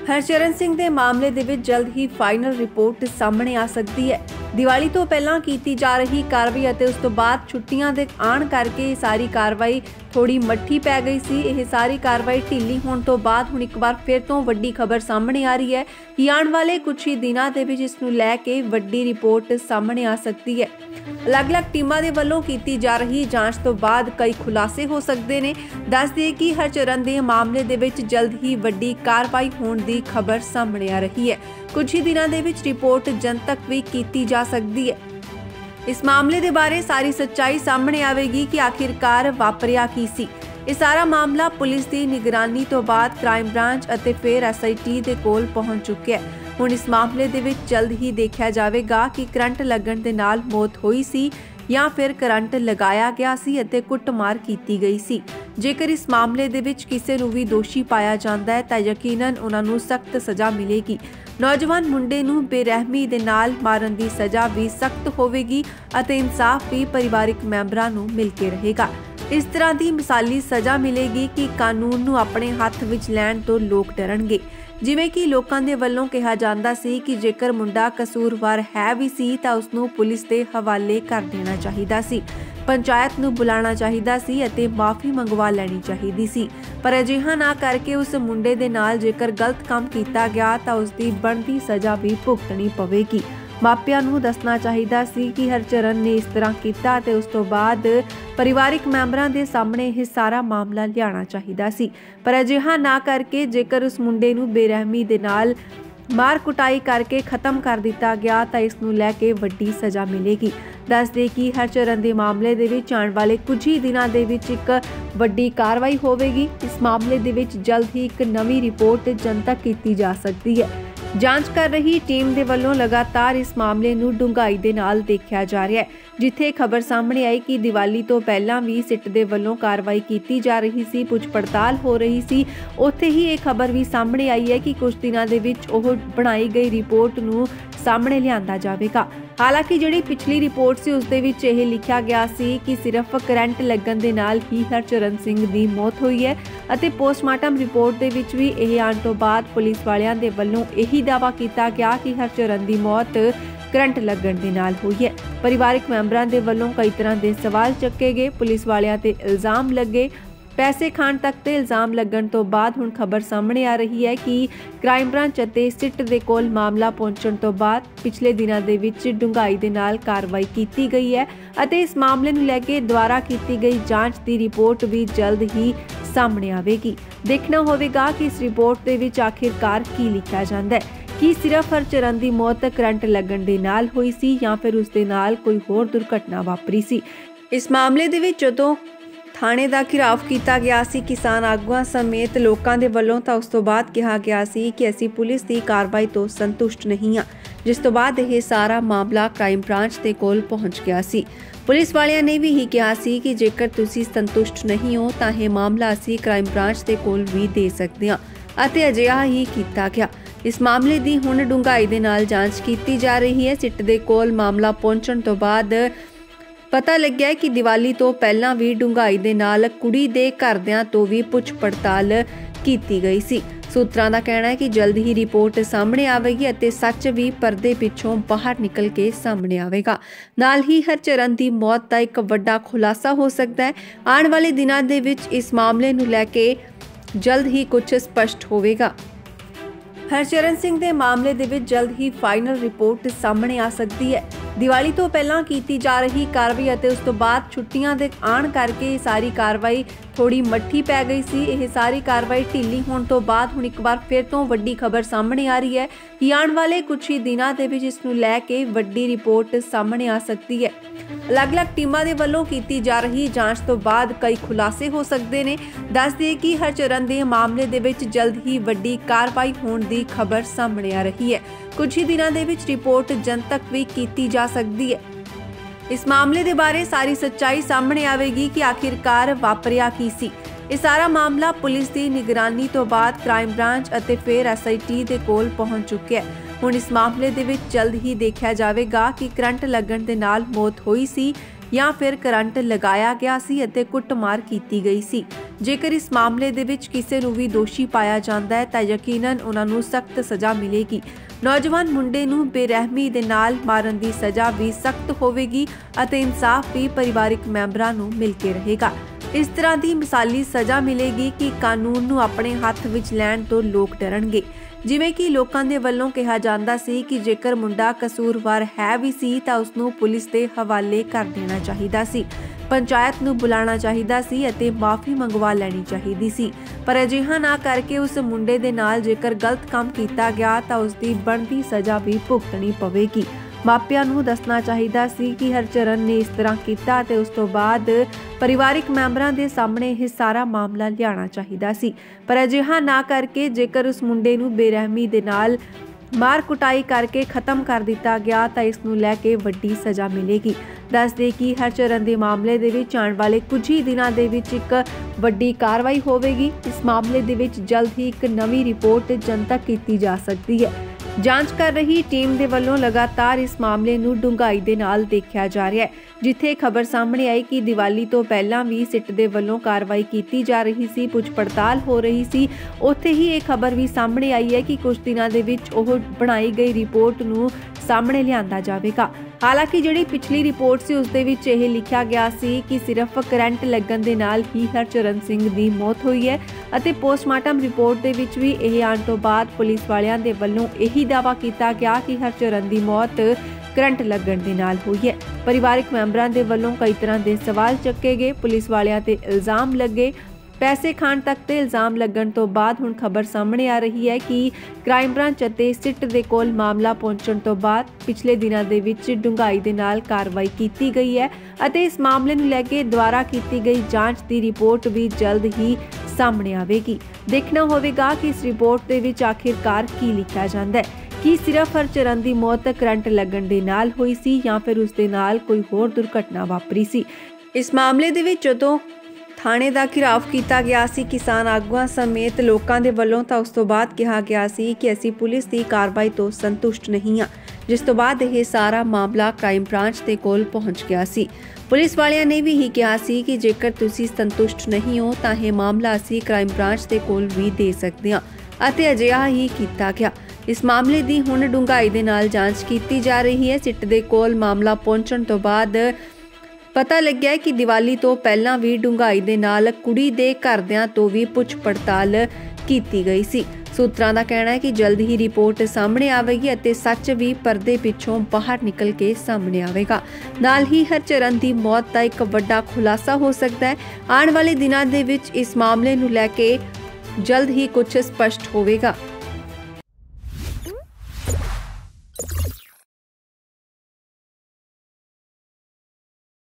हरचरण सिंह के मामले दे विच जल्द ही फाइनल रिपोर्ट सामने आ सकती है। दिवाली तो पहला की जा रही कार्रवाई और उस तो बाद छुट्टियां दे आण करके सारी कार्रवाई थोड़ी मट्ठी पै गई सी। यह सारी कार्रवाई ढिली होने तो बाद हुण एक बार फिर तो वड्डी खबर सामने आ रही है कि आने वाले कुछ ही दिनों दे विच इस नूं लैके वड्डी रिपोर्ट सामने आ सकती है। अलग-अलग टीमां दे वल्लों कीती जा रही जांच तो बाद कई खुलासे हो सकते हैं। दस दिए कि हरचरण दे मामले दे विच जल्द ही वड्डी कार्रवाई होने की खबर सामने आ रही है। कुछ ही दिनों दे विच रिपोर्ट जनतक भी कीती जा सकती है। इस मामले के बारे सारी सच्चाई सामने आवेगी कि आखिरकार वापरिया की सी। यह सारा मामला पुलिस की निगरानी तो बाद क्राइम ब्रांच और फिर SIT के कोल पहुंच चुके हैं। हुण इस मामले दे विच जल्द ही देखा जाएगा कि करंट लगन दे नाल मौत हुई सी या फिर करंट लगाया गया सी अते कुटमार की गई सी। जेकर इस मामले दे विच किसी नूं भी दोषी पाया जाता है तो यकीनन उन्हां नूं सख्त सज़ा मिलेगी। नौजवान मुंडे नूं बेरहमी दे नाल मारन दी सज़ा भी सख्त होवेगी अते इंसाफ भी परिवारिक मैंबरां नूं मिल के रहेगा। इस तरह की मिसाली सज़ा मिलेगी कि कानून नूं अपने हत्थ विच लैण तो लोग डरनगे। जिवें कि लोकां दे वल्लों कहा जांदा सी कि जेकर मुंडा कसूरवार है भी सी तां उस नूं पुलिस दे हवाले कर देना चाहिदा सी। पंचायत नूं बुलाना चाहिदा सी अते माफ़ी मंगवा लैनी चाहिदी सी। पर अजिहा ना करके उस मुंडे दे नाल जेकर गलत काम कीता गया तां उसदी बनदी सज़ा भी भुगतनी पवेगी। मापियां नूं दसना चाहिदा सी कि हरचरण ने इस तरह कीता ते उस तो बाद परिवारिक मैंबरां दे सामने यह सारा मामला लियाना चाहिदा सी। पर अजिहा ना करके जेकर उस मुंडे नूं बेरहमी दे नाल मार कुटाई करके खत्म कर दिता गया तो इस नूं लैके वड्डी सज़ा मिलेगी। दस दे कि हरचरण दे मामले दे विच आने वाले कुछ ही दिनों दे विच एक वड्डी कार्रवाई होवेगी। इस मामले दे विच जल्द ही एक नवी रिपोर्ट जनतक की जा सकती है। जांच कर रही टीम दे वल्लों लगातार इस मामले नूं डूंघाई दे नाल देखिया जा रहा है। जिथे खबर सामने आई कि दिवाली तो पहला भी सिट दे वल्लों कार्रवाई की जा रही सी, पुछ पड़ताल हो रही सी, उत्थे ही ये खबर भी सामने आई है कि कुछ दिनों दे विच ओह बनाई गई रिपोर्ट नूं सामने लिआंदा जावेगा। हालांकि जिहड़ी पिछली रिपोर्ट सी उस दे विच यह लिखा गया सी कि सिर्फ करंट लगन दे नाल ही हरचरण सिंह दी मौत हुई है अते पोस्टमार्टम रिपोर्ट दे विच भी यह आने तो बाद पुलिस वालियां दे वल्लों यही दावा किया गया कि हरचरण दी मौत करंट लगन दे नाल हुई है। परिवारिक मैंबरां दे वल्लों कई तरह के सवाल चुके गए। पुलिस वालियां ते इल्जाम लगे। पैसे खाण तक ते इल्जाम लगन तो बाद हुण खबर सामने आ रही है कि क्राइम ब्रांच अते सिट दे कोल मामला पहुंचण तो बाद पिछले दिनों दे विच डूंघाई दे नाल कार्रवाई की गई है अते इस मामले नूं लैके द्वारा की गई जांच की रिपोर्ट भी जल्द ही सामने आवेगी। देखना होवेगा कि इस रिपोर्ट दे विच आखिरकार की लिखा जांदा है कि सिर्फ हरचरण दी मौत करंट लगन दे नाल हुई सी या फिर उस दे नाल कोई होर दुर्घटना वापरी सी। इस मामले दे विच जदों थाणे दा घिराव किया गया सी किसान आगुआं समेत लोकां दे वल्लों तां उस तो बाद कहा गया सी कि असीं पुलिस की कार्रवाई तो संतुष्ट नहीं हाँ, जिस तो बाद यह सारा मामला क्राइम ब्रांच दे कोल पहुंच गया सी। पुलिस वालियां ने भी ही कहा सी कि जेकर तुसीं संतुष्ट नहीं हो तां यह मामला असीं क्राइम ब्रांच दे कोल भी दे सकदे हां अते अजिहा ही कीता गया। इस मामले की हुण डूंघाई दे नाल जांच की जा रही है। सिट दे कोल मामला पहुंचण तो बाद पता लग्या कि दिवाली तो पहला भी डूंघाई दे नाल कुड़ी दे घरदियां तो भी पुछ पड़ताल की गई सी। सूत्रां दा कहना है कि जल्द ही रिपोर्ट सामने आवेगी अते सच भी पर्दे पिछों बाहर निकल के सामने आवेगा। नाल ही हरचरण दी मौत दा एक वड्डा खुलासा हो सकता है। आने वाले दिनों दे विच इस मामले नूं लैके जल्द ही कुछ स्पष्ट होवेगा। हरचरण सिंह के मामले दे विच जल्द ही फाइनल रिपोर्ट सामने आ सकती है। दिवाली तो पहला की जा रही कार्रवाई अते उस तो बाद छुट्टियां दे आण करके सारी कार्रवाई थोड़ी मट्ठी पै गई सी। यह सारी कार्रवाई ढिली होने तो बाद हुण एक बार फिर तो वड्डी खबर सामने आ रही है कि आने वाले कुछ ही दिनों दे विच इस नूं लैके वड्डी रिपोर्ट सामने आ सकती है। अलग-अलग टीमां दे वल्लों कीती जा रही जांच तो बाद कई खुलासे हो सकते हैं। दस दिए कि हरचरण दे मामले दे विच जल्द ही वड्डी कार्रवाई होने की खबर सामने आ रही है। कुछ ही दिनों दे विच रिपोर्ट जनतक भी की जा सकती है। इस मामले के बारे सारी सच्चाई सामने आवेगी कि आखिरकार वापरिया की सी। यह सारा मामला पुलिस की निगरानी तो बाद क्राइम ब्रांच और फिर SIT के कोल पहुंच चुके हैं। ਹੁਣ ਇਸ ਮਾਮਲੇ ਦੇ ਵਿੱਚ ਜਲਦ ਹੀ ਦੇਖਿਆ ਜਾਵੇਗਾ ਕਿ ਕਰੰਟ ਲੱਗਣ ਦੇ ਨਾਲ ਮੌਤ ਹੋਈ ਸੀ ਜਾਂ ਫਿਰ ਕਰੰਟ ਲਗਾਇਆ ਗਿਆ ਸੀ ਅਤੇ ਕੁੱਟਮਾਰ ਕੀਤੀ ਗਈ ਸੀ। ਜੇਕਰ ਇਸ ਮਾਮਲੇ ਦੇ ਵਿੱਚ ਕਿਸੇ ਨੂੰ ਵੀ ਦੋਸ਼ੀ ਪਾਇਆ ਜਾਂਦਾ ਹੈ ਤਾਂ ਯਕੀਨਨ ਉਹਨਾਂ ਨੂੰ ਸਖਤ ਸਜ਼ਾ ਮਿਲੇਗੀ। ਨੌਜਵਾਨ ਮੁੰਡੇ ਨੂੰ ਬੇਰਹਿਮੀ ਦੇ ਨਾਲ ਮਾਰਨ ਦੀ ਸਜ਼ਾ ਵੀ ਸਖਤ ਹੋਵੇਗੀ ਅਤੇ ਇਨਸਾਫ ਵੀ ਪਰਿਵਾਰਕ ਮੈਂਬਰਾਂ ਨੂੰ ਮਿਲ ਕੇ ਰਹੇਗਾ। ਇਸ ਤਰ੍ਹਾਂ ਦੀ ਮਿਸਾਲੀ ਸਜ਼ਾ ਮਿਲੇਗੀ ਕਿ ਕਾਨੂੰਨ ਨੂੰ ਆਪਣੇ ਹੱਥ ਵਿੱਚ ਲੈਣ ਤੋਂ ਲੋਕ ਡਰਨਗੇ। ਜਿਵੇਂ ਕਿ ਲੋਕਾਂ ਦੇ ਵੱਲੋਂ ਕਿਹਾ ਜਾਂਦਾ ਸੀ ਕਿ ਜੇਕਰ ਮੁੰਡਾ ਕਸੂਰਵਾਰ ਹੈ ਵੀ ਸੀ ਤਾਂ ਉਸ ਨੂੰ ਪੁਲਿਸ ਦੇ ਹਵਾਲੇ ਕਰ ਦੇਣਾ ਚਾਹੀਦਾ ਸੀ, ਪੰਚਾਇਤ ਨੂੰ ਬੁਲਾਉਣਾ ਚਾਹੀਦਾ ਸੀ ਅਤੇ ਮਾਫੀ ਮੰਗਵਾ ਲੈਣੀ ਚਾਹੀਦੀ ਸੀ। ਪਰ ਅਜਿਹਾ ਨਾ ਕਰਕੇ ਉਸ ਮੁੰਡੇ ਦੇ ਨਾਲ ਜੇਕਰ ਗਲਤ ਕੰਮ ਕੀਤਾ ਗਿਆ ਤਾਂ ਉਸ ਦੀ ਬਣਦੀ ਸਜ਼ਾ ਵੀ ਭੁਗਤਣੀ ਪਵੇਗੀ। ਮਾਪਿਆਂ ਨੂੰ ਦੱਸਣਾ ਚਾਹੀਦਾ ਸੀ ਕਿ ਹਰਚਰਨ ਨੇ ਇਸ ਤਰ੍ਹਾਂ ਕੀਤਾ ਤੇ ਉਸ ਤੋਂ ਬਾਅਦ ਪਰਿਵਾਰਕ ਮੈਂਬਰਾਂ ਦੇ ਸਾਹਮਣੇ ਇਹ ਸਾਰਾ ਮਾਮਲਾ ਲਿਆਉਣਾ ਚਾਹੀਦਾ ਸੀ। ਪਰ ਅਜਿਹਾ ਨਾ ਕਰਕੇ ਜੇਕਰ ਉਸ ਮੁੰਡੇ ਨੂੰ ਬੇਰਹਿਮੀ ਦੇ ਨਾਲ ਮਾਰ ਕੁਟਾਈ ਕਰਕੇ ਖਤਮ ਕਰ ਦਿੱਤਾ ਗਿਆ ਤਾਂ ਇਸ ਨੂੰ ਲੈ ਕੇ ਵੱਡੀ ਸਜ਼ਾ ਮਿਲੇਗੀ। ਦੱਸਦੇ ਕਿ ਹਰਚਰਨ ਦੇ ਮਾਮਲੇ ਦੇ ਵਿੱਚ ਆਉਣ ਵਾਲੇ ਕੁਝ ਹੀ ਦਿਨਾਂ ਦੇ ਵਿੱਚ ਇੱਕ ਵੱਡੀ ਕਾਰਵਾਈ ਹੋਵੇਗੀ। ਇਸ ਮਾਮਲੇ ਦੇ ਵਿੱਚ ਜਲਦ ਹੀ ਇੱਕ ਨਵੀਂ ਰਿਪੋਰਟ ਜਨਤਕ ਕੀਤੀ ਜਾ ਸਕਦੀ ਹੈ। ਜਾਂਚ ਕਰ ਰਹੀ ਟੀਮ ਦੇ ਵੱਲੋਂ ਲਗਾਤਾਰ ਇਸ ਮਾਮਲੇ ਨੂੰ ਡੂੰਘਾਈ ਦੇ ਨਾਲ ਦੇਖਿਆ ਜਾ ਰਿਹਾ ਹੈ। ਜਿੱਥੇ ਖਬਰ ਸਾਹਮਣੇ ਆਈ ਕਿ ਦੀਵਾਲੀ ਤੋਂ ਪਹਿਲਾਂ ਵੀ ਸਿੱਟ ਦੇ ਵੱਲੋਂ ਕਾਰਵਾਈ ਕੀਤੀ ਜਾ ਰਹੀ ਸੀ, ਪੁੱਛ ਪੜਤਾਲ ਹੋ ਰਹੀ ਸੀ, ਉੱਥੇ ਹੀ ਇਹ ਖਬਰ ਵੀ ਸਾਹਮਣੇ ਆਈ ਹੈ ਕਿ ਕੁਝ ਦਿਨਾਂ ਦੇ ਵਿੱਚ ਉਹ ਬਣਾਈ ਗਈ ਰਿਪੋਰਟ ਨੂੰ ਸਾਹਮਣੇ ਲਿਆਂਦਾ ਜਾਵੇਗਾ। ਹਾਲਾਂਕਿ ਜਿਹੜੀ ਪਿਛਲੀ ਰਿਪੋਰਟ ਸੀ ਉਸ ਦੇ ਵਿੱਚ ਇਹ ਲਿਖਿਆ ਗਿਆ ਸੀ ਕਿ ਸਿਰਫ ਕਰੰਟ ਲੱਗਣ ਦੇ ਨਾਲ ਹੀ ਹਰਚਰਨ ਸਿੰਘ ਦੀ ਮੌਤ ਹੋਈ ਹੈ ਅਤੇ ਪੋਸਟਮਾਰਟਮ ਰਿਪੋਰਟ ਦੇ ਵਿੱਚ ਵੀ ਇਹ ਆਉਣ ਤੋਂ ਬਾਅਦ ਪੁਲਿਸ ਵਾਲਿਆਂ ਦੇ ਵੱਲੋਂ ਇਹੀ ਦਾਅਵਾ ਕੀਤਾ ਗਿਆ ਕਿ ਹਰਚਰਨ ਦੀ ਮੌਤ ਕਰੰਟ ਲੱਗਣ ਦੇ ਨਾਲ ਹੋਈ ਹੈ। ਪਰਿਵਾਰਕ ਮੈਂਬਰਾਂ ਦੇ ਵੱਲੋਂ ਕਈ ਤਰ੍ਹਾਂ ਦੇ ਸਵਾਲ ਚੱਕੇ ਗਏ, ਪੁਲਿਸ ਵਾਲਿਆਂ ਤੇ ਇਲਜ਼ਾਮ ਲੱਗੇ। ਪੈਸੇ ਖਾਣ ਤੱਕ ਤੇ ਇਲਜ਼ਾਮ ਲੱਗਣ ਤੋਂ ਬਾਅਦ ਹੁਣ ਖਬਰ ਸਾਹਮਣੇ ਆ ਰਹੀ ਹੈ ਕਿ ਕ੍ਰਾਈਮ ਬ੍ਰਾਂਚ ਅਤੇ ਸਿੱਟ ਦੇ ਕੋਲ ਮਾਮਲਾ ਪਹੁੰਚਣ ਤੋਂ ਬਾਅਦ ਪਿਛਲੇ ਦਿਨਾਂ ਦੇ ਵਿੱਚ ਡੂੰਘਾਈ ਦੇ ਨਾਲ ਕਾਰਵਾਈ ਕੀਤੀ ਗਈ ਹੈ ਅਤੇ ਇਸ ਮਾਮਲੇ ਨੂੰ ਲੈ ਕੇ ਦੁਬਾਰਾ ਕੀਤੀ ਗਈ ਜਾਂਚ ਦੀ ਰਿਪੋਰਟ ਵੀ ਜਲਦ ਹੀ ਸਾਹਮਣੇ ਆਵੇਗੀ। ਦੇਖਣਾ ਹੋਵੇਗਾ ਕਿ ਇਸ ਰਿਪੋਰਟ ਦੇ ਵਿੱਚ ਆਖਿਰਕਾਰ ਕੀ ਲਿਖਿਆ ਜਾਂਦਾ ਹੈ। ਕੀ ਸਿਰਫ ਹਰਚਰਨ ਦੀ ਮੌਤ ਕਰੰਟ ਲੱਗਣ ਦੇ ਨਾਲ ਹੋਈ ਸੀ ਜਾਂ ਫਿਰ ਉਸ ਦੇ ਨਾਲ ਕੋਈ ਹੋਰ ਦੁਰਘਟਨਾ ਵਾਪਰੀ ਸੀ। ਇਸ ਮਾਮਲੇ ਦੇ ਵਿੱਚ ਜਦੋਂ ਥਾਣੇ ਦਾ ਘਿਰਾਵ ਕੀਤਾ ਗਿਆ ਸੀ ਕਿਸਾਨ ਆਗੂਆਂ ਸਮੇਤ ਲੋਕਾਂ ਦੇ ਵੱਲੋਂ ਤਾਂ ਉਸ ਤੋਂ ਬਾਅਦ ਕਿਹਾ ਗਿਆ ਸੀ ਕਿ ਅਸੀਂ ਪੁਲਿਸ ਦੀ ਕਾਰਵਾਈ ਤੋਂ ਸੰਤੁਸ਼ਟ ਨਹੀਂ ਹਾਂ, ਜਿਸ ਤੋਂ ਬਾਅਦ ਇਹ ਸਾਰਾ ਮਾਮਲਾ ਕ੍ਰਾਈਮ ਬ੍ਰਾਂਚ ਦੇ ਕੋਲ ਪਹੁੰਚ ਗਿਆ ਸੀ। ਪੁਲਿਸ ਵਾਲਿਆਂ ਨੇ ਵੀ ਕਿਹਾ ਸੀ ਕਿ ਜੇਕਰ ਤੁਸੀਂ ਸੰਤੁਸ਼ਟ ਨਹੀਂ ਹੋ ਤਾਂ ਇਹ ਮਾਮਲਾ ਅਸੀਂ ਕ੍ਰਾਈਮ ਬ੍ਰਾਂਚ ਦੇ ਕੋਲ ਵੀ ਦੇ ਸਕਦੇ ਹਾਂ ਅਤੇ ਅਜਿਹਾ ਹੀ ਕੀਤਾ ਗਿਆ। ਇਸ ਮਾਮਲੇ ਦੀ ਹੁਣ ਡੂੰਘਾਈ ਦੇ ਨਾਲ ਜਾਂਚ ਕੀਤੀ ਜਾ ਰਹੀ ਹੈ। ਸਿੱਟ ਦੇ ਕੋਲ ਮਾਮਲਾ ਪਹੁੰਚਣ ਤੋਂ ਬਾਅਦ ਪਤਾ ਲੱਗਿਆ ਕਿ ਦੀਵਾਲੀ ਤੋਂ ਪਹਿਲਾਂ ਵੀ ਡੂੰਘਾਈ ਦੇ ਨਾਲ ਕੁੜੀ ਦੇ ਘਰਦਿਆਂ ਤੋਂ ਵੀ ਪੁੱਛ ਪੜਤਾਲ ਕੀਤੀ ਗਈ ਸੀ। ਸੂਤਰਾਂ ਦਾ ਕਹਿਣਾ ਹੈ ਕਿ ਜਲਦ ਹੀ ਰਿਪੋਰਟ ਸਾਹਮਣੇ ਆਵੇਗੀ ਅਤੇ ਸੱਚ ਵੀ ਪਰਦੇ ਪਿੱਛੋਂ ਬਾਹਰ ਨਿਕਲ ਕੇ ਸਾਹਮਣੇ ਆਵੇਗਾ। ਨਾਲ ਹੀ ਹਰਚਰਨ ਦੀ ਮੌਤ ਦਾ ਇੱਕ ਵੱਡਾ ਖੁਲਾਸਾ ਹੋ ਸਕਦਾ ਹੈ। ਆਉਣ ਵਾਲੇ ਦਿਨਾਂ ਦੇ ਵਿੱਚ ਇਸ ਮਾਮਲੇ ਨੂੰ ਲੈ ਕੇ ਜਲਦ ਹੀ ਕੁਝ ਸਪਸ਼ਟ ਹੋਵੇਗਾ।